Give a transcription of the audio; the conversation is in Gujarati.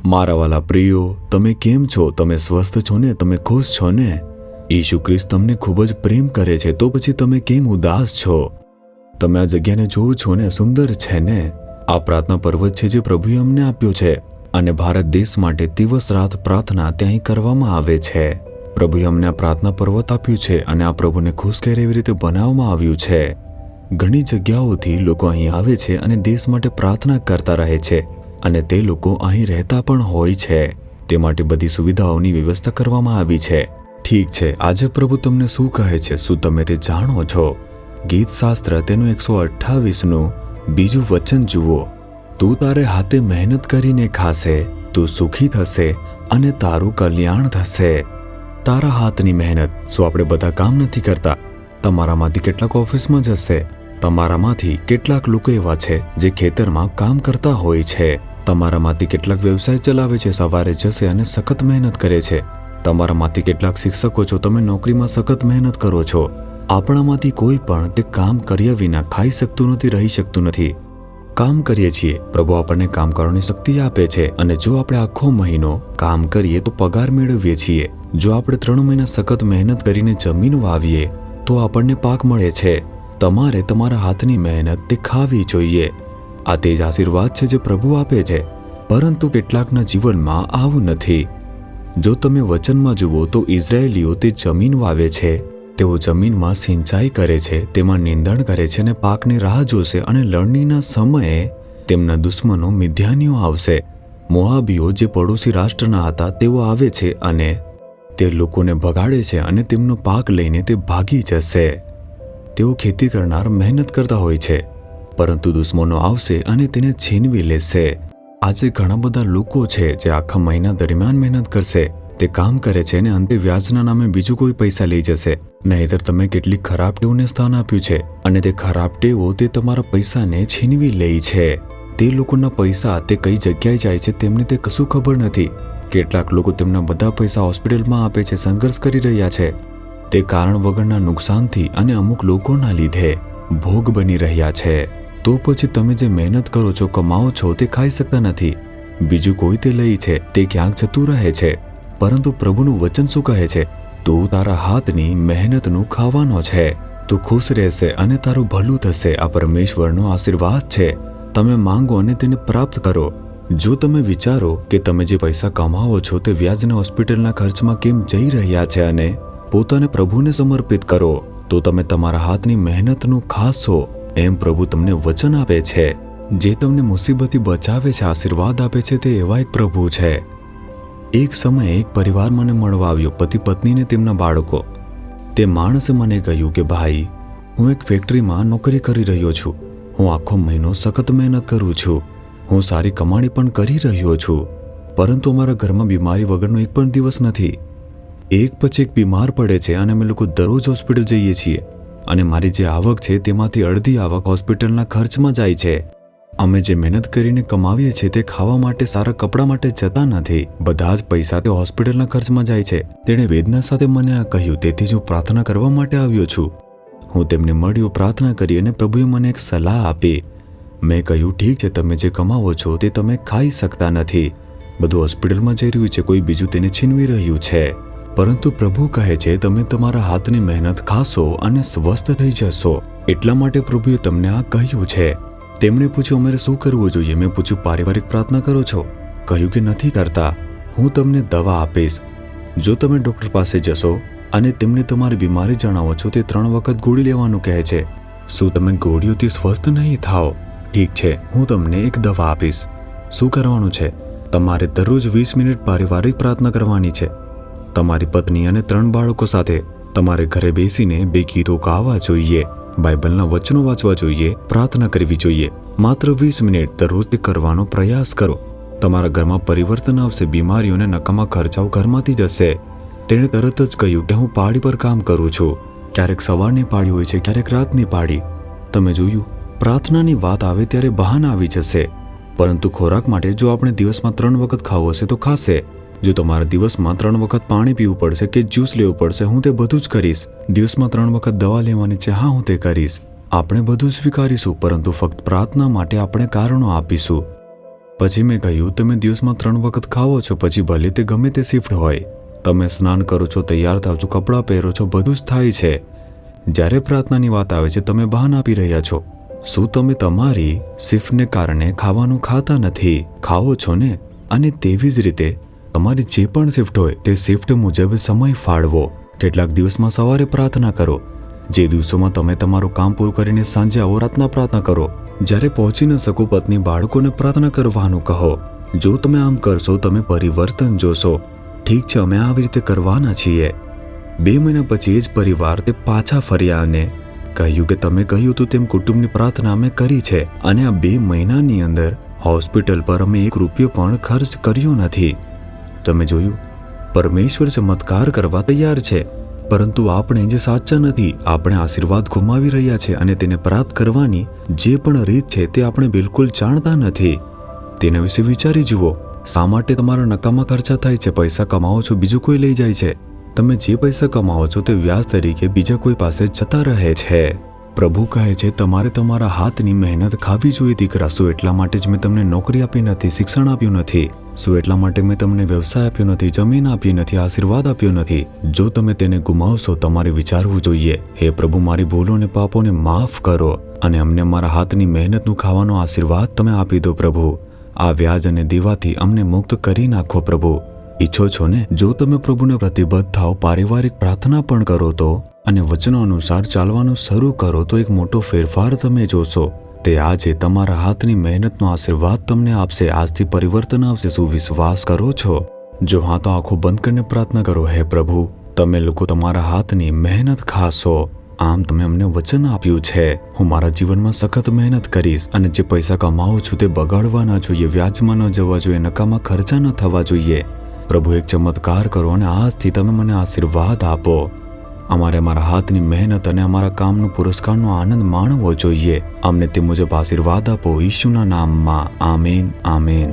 મારા વાલા પ્રિયો, તમે કેમ છો? તમે સ્વસ્થ છો ને? તમે ખુશ છો ને? ઈસુ ખ્રિસ્ત તમને ખૂબ જ પ્રેમ કરે છે, તો પછી તમે કેમ ઉદાસ છો? તમે આ જગ્યાને જોવો છો ને? સુંદર છે ને? આ પ્રાર્થના પર્વત છે જે પ્રભુએ અમને આપ્યો છે, અને ભારત દેશ માટે દિવસ રાત પ્રાર્થના ત્યાં કરવામાં આવે છે. પ્રભુએ અમને આ પ્રાર્થના પર્વત આપ્યું છે, અને આ પ્રભુને ખુશ કરે એવી રીતે બનાવવામાં આવ્યું છે. ઘણી જગ્યાઓથી લોકો અહીં આવે છે અને દેશ માટે પ્રાર્થના કરતા રહે છે, અને તે લોકો અહીં રહેતા પણ હોય છે. તે માટે બધી સુવિધાઓની વ્યવસ્થા કરવામાં આવી છે. ઠીક છે, આજે પ્રભુ તમને શું કહે છે? શું તમે તે જાણો છો? ગીતશાસ્ત્ર તેનું 128નું બીજું વચન જુઓ. તું તારે હાથે મહેનત કરીને ખાશે, તું સુખી થશે અને તારું કલ્યાણ થશે. તારા હાથની મહેનત. શું આપણે બધા કામ નથી કરતા? તમારામાંથી કેટલાક ઓફિસમાં જશે. તમારામાંથી કેટલાક લોકો એવા છે જે ખેતરમાં કામ કરતા હોય છે. તમારામાંથી કેટલાક વ્યવસાય ચલાવે છે, સવારે જશે અને સખત મહેનત કરે છે. તમારામાંથી કેટલાક શિક્ષકો છો, તમે નોકરીમાં સખત મહેનત કરો છો. આપણામાંથી કોઈ પણ તે કામ કર્યા વિના ખાઈ શકતું નથી, રહી શકતું નથી. કામ કરીએ છીએ, પ્રભુ આપણને કામ કરવાની શક્તિ આપે છે, અને જો આપણે આખો મહિનો કામ કરીએ તો પગાર મેળવીએ છીએ. જો આપણે 3 મહિના સખત મહેનત કરીને જમીન વાવીએ તો આપણને પાક મળે છે. તમારે તમારા હાથની મહેનત તે ખાવી જોઈએ. આ તે જ આશીર્વાદ છે જે પ્રભુ આપે છે, પરંતુ કેટલાકના જીવનમાં આવું નથી. જો તમે વચનમાં જુઓ તો ઇઝરાયેલીઓ તે જમીન વાવે છે, તેઓ જમીનમાં સિંચાઈ કરે છે, તેમાં નીંદણ કરે છે અને પાકની રાહ જોશે, અને લણણીના સમયે તેમના દુશ્મનો મિદ્યાનીઓ આવશે. મોઆબીઓ જે પડોશી રાષ્ટ્રના હતા તેઓ આવે છે અને તે લોકોને ભગાડે છે, અને તેમનો પાક લઈને તે ભાગી જશે. તેઓ ખેતી કરનાર મહેનત કરતા હોય છે, પરંતુ દુશ્મનો આવશે અને તેને છીનવી લેશે. આજે ઘણા બધા લોકો છે જે આખા મહિના દરમિયાન મહેનત કરશે, તે કામ કરે છે અને અંતે વ્યાજના નામે બીજું કોઈ પૈસા લઈ જશે. નહીંતર તમે કેટલીક ખરાબ ટેવોને સ્થાન આપ્યું છે, અને તે ખરાબ ટેવો તે તમારા પૈસાને છીનવી લે છે. તે લોકોના પૈસા તે કઈ જગ્યાએ જાય છે તેમને તે કશું ખબર નથી. કેટલાક લોકો તેમના બધા પૈસા હોસ્પિટલમાં આપે છે, સંઘર્ષ કરી રહ્યા છે. તે કારણ વગરના નુકસાનથી અને અમુક લોકોના લીધે ભોગ બની રહ્યા છે. તો પછી તમે જે મહેનત કરો છો, કમાઓ છો, તે ખાઈ શકતા નથી. બીજું કોઈ તે લે છે, તે ક્યાંક જતું રહે છે. પરંતુ પ્રભુનું વચન શું કહે છે? તું તારા હાથની મહેનતનું ખાવાનો છે. તું ખુશ રહેશે અને તારું ભલું થશે. આ પરમેશ્વરનો આશીર્વાદ છે. તમે માંગો અને તેને પ્રાપ્ત કરો. જો તમે વિચારો કે તમે જે પૈસા કમાવો છો તે વ્યાજને હોસ્પિટલના ખર્ચમાં કેમ જઈ રહ્યા છે અને પોતાને પ્રભુને સમર્પિત કરો, તો તમે તમારા હાથની મહેનતનું ખાશો. એમ પ્રભુ તમને વચન આપે છે. જે તમને મુસીબતથી બચાવે છે, આશીર્વાદ આપે છે, તે એવા એક પ્રભુ છે. એક સમયે એક પરિવાર મને મળવા આવ્યો, પતિ પત્નીને તેમના બાળકો. તે માણસે મને કહ્યું કે ભાઈ, હું એક ફેક્ટરીમાં નોકરી કરી રહ્યો છું. હું આખો મહિનો સખત મહેનત કરું છું. હું સારી કમાણી પણ કરી રહ્યો છું, પરંતુ અમારા ઘરમાં બીમારી વગરનો એક પણ દિવસ નથી. એક પછી એક બીમાર પડે છે, અને અમે લોકો દરરોજ હોસ્પિટલ જઈએ છીએ, અને મારી જે આવક છે તેમાંથી અડધી આવક હોસ્પિટલના ખર્ચમાં જાય છે. અમે જે મહેનત કરીને કમાવીએ છીએ તે ખાવા માટે, સારા કપડાં માટે જતા નથી. બધા જ પૈસા તે હોસ્પિટલના ખર્ચમાં જાય છે. તેણે વેદના સાથે મને આ કહ્યું, તેથી જ હું પ્રાર્થના કરવા માટે આવ્યો છું. હું તેમને મળ્યો, પ્રાર્થના કરી, અને પ્રભુએ મને એક સલાહ આપી. મેં કહ્યું, ઠીક છે, તમે જે કમાવો છો તે તમે ખાઈ શકતા નથી. બધું હોસ્પિટલમાં જઈ રહ્યું છે, કોઈ બીજું તેને છીનવી રહ્યું છે. પરંતુ પ્રભુ કહે છે, તમે તમારા હાથની મહેનત ખાશો અને સ્વસ્થ થઈ જશો. એટલા માટે પ્રભુએ તમને આ કહ્યું છે. તેમણે પૂછ્યું, અમારે શું કરવું જોઈએ? મેં પૂછ્યું, પારિવારિક પ્રાર્થના કરો છો? કહ્યું કે નથી કરતા. હું તમને દવા આપીશ. જો તમે ડૉક્ટર પાસે જશો અને તેમને તમારી બીમારી જણાવો છો, તે 3 વખત ગોળી લેવાનું કહે છે. શું તમે ગોળીઓથી સ્વસ્થ નહીં થાઓ? ઠીક છે, હું તમને એક દવા આપીશ. શું કરવાનું છે? તમારે દરરોજ 20 મિનિટ પારિવારિક પ્રાર્થના કરવાની છે. તમારી પત્ની અને 3 બાળકો સાથે તમારે ઘરે બેસીને 2 ગીતો ગાવા જોઈએ, બાઇબલના વચનો વાંચવા જોઈએ, પ્રાર્થના કરવી જોઈએ. માત્ર 20 મિનિટ દરરોજ તે કરવાનો પ્રયાસ કરો. તમારા ઘરમાં પરિવર્તન આવશે. બીમારીઓ અને નકામા ખર્ચાઓ ઘરમાંથી જશે. તેણે તરત જ કહ્યું કે હું પાળી પર કામ કરું છું. ક્યારેક સવારની પાળી હોય છે, ક્યારેક રાતની પાળી. તમે જોયું, પ્રાર્થનાની વાત આવે ત્યારે બહાના આવી જશે. પરંતુ ખોરાક માટે જો આપણે દિવસમાં 3 વખત ખાવું હશે તો ખાશે. જો તમારે દિવસમાં 3 વખત પાણી પીવું પડશે કે જ્યુસ લેવું પડશે, હું તે બધું જ કરીશ. દિવસમાં 3 વખત દવા લેવાની છે, હા, હું તે કરીશ. આપણે બધું સ્વીકારીશું, પરંતુ ફક્ત પ્રાર્થના માટે આપણે કારણો આપીશું. પછી મેં કહ્યું, તમે દિવસમાં 3 વખત ખાવો છો, પછી ભલે તે ગમે તે શિફ્ટ હોય. તમે સ્નાન કરો છો, તૈયાર થાવ છો, કપડાં પહેરો છો, બધું જ થાય છે. જ્યારે પ્રાર્થનાની વાત આવે છે, તમે બહાના આપી રહ્યા છો. શું તમે તમારી શિફ્ટને કારણે ખાવાનું ખાતા નથી? ખાઓ છો ને? અને તેવી જ રીતે તમારી જે પણ શિફ્ટ હોય તે શિફ્ટ મુજબ સમય ફાળવો. કેટલાક દિવસમાં સવારે પ્રાર્થના કરો. જે દિવસોમાં તમે તમારું કામ પૂરું કરીને સાંજે આવો, રાતના પ્રાર્થના કરો. જ્યારે પહોંચી ન શકો, પત્ની બાળકોને પ્રાર્થના કરવાનું કહો. જો તમે આમ કરશો, તમે પરિવર્તન જોશો. ઠીક છે, અમે આવી રીતે કરવાના છીએ. 2 મહિના પછી એ જ પરિવાર તે પાછા ફર્યા અને કહ્યું કે તમે કહ્યું હતું તેમ કુટુંબની પ્રાર્થના અમે કરી છે, અને આ 2 મહિનાની અંદર હોસ્પિટલ પર અમે 1 રૂપિયો પણ ખર્ચ કર્યો નથી. તમે જોયું, પરમેશ્વર ચમત્કાર કરવા તૈયાર છે, પરંતુ આપણે જે સાચા નથી, આપણે આશીર્વાદ ગુમાવી રહ્યા છે અને તેને પ્રાપ્ત કરવાની જે પણ રીત છે તે આપણે બિલકુલ જાણતા નથી. તેના વિશે વિચારી જુઓ. શા માટે તમારા નકામા ખર્ચા થાય છે? પૈસા કમાવો છો, બીજું કોઈ લઈ જાય છે. તમે જે પૈસા કમાવો છો તે વ્યાજ તરીકે બીજા કોઈ પાસે જતા રહે છે. પ્રભુ કહે છે, તમારે તમારા હાથની મહેનત ખાવી જોઈએ દીકરા. શું એટલા માટે જ મેં તમને નોકરી આપી નથી, શિક્ષણ આપ્યું નથી? શું એટલા માટે મેં તમને વ્યવસાય આપ્યો નથી, જમીન આપી નથી, આશીર્વાદ આપ્યો નથી? જો તમે તેને ગુમાવશો, તમારે વિચારવું જોઈએ, હે પ્રભુ, મારી ભૂલો અને પાપોને માફ કરો અને અમને અમારા હાથની મહેનતનું ખાવાનો આશીર્વાદ તમે આપી દો પ્રભુ. આ વ્યાજ અને દીવાથી અમને મુક્ત કરી નાખો પ્રભુ. ઈચ્છો છો ને? જો તમે પ્રભુને પ્રતિબદ્ધ થાઓ, પારિવારિક પ્રાર્થના પણ કરો તો અને વચનો અનુસાર ચાલવાનું શરૂ કરો તો એક મોટો ફેરફાર તમે જોશો. તે આજે તમારા હાથની મહેનતનો આશીર્વાદ તમને આપશે. આજથી પરિવર્તન આવશે. શું વિશ્વાસ કરો છો? જો હા, તો આંખો બંધ કરીને પ્રાર્થના કરો, હે પ્રભુ, તમે લોકો તમારા હાથની મહેનત ખાશો. આમ તમે અમને વચન આપ્યું છે. હું મારા જીવનમાં સખત મહેનત કરીશ અને જે પૈસા કમાવું છું તે બગાડવા ન જોઈએ, વ્યાજમાં ન જવા જોઈએ, નકામા ખર્ચા ન થવા જોઈએ. પ્રભુ, એક ચમત્કાર કરો અને આજથી તમે મને આશીર્વાદ આપો. અમારે અમારા હાથની મહેનત અને અમારા કામનો પુરસ્કારનો આનંદ માણવો જોઈએ. અમને તે મુજબ આશીર્વાદ આપો. ઈશુના નામમાં. આમીન, આમીન.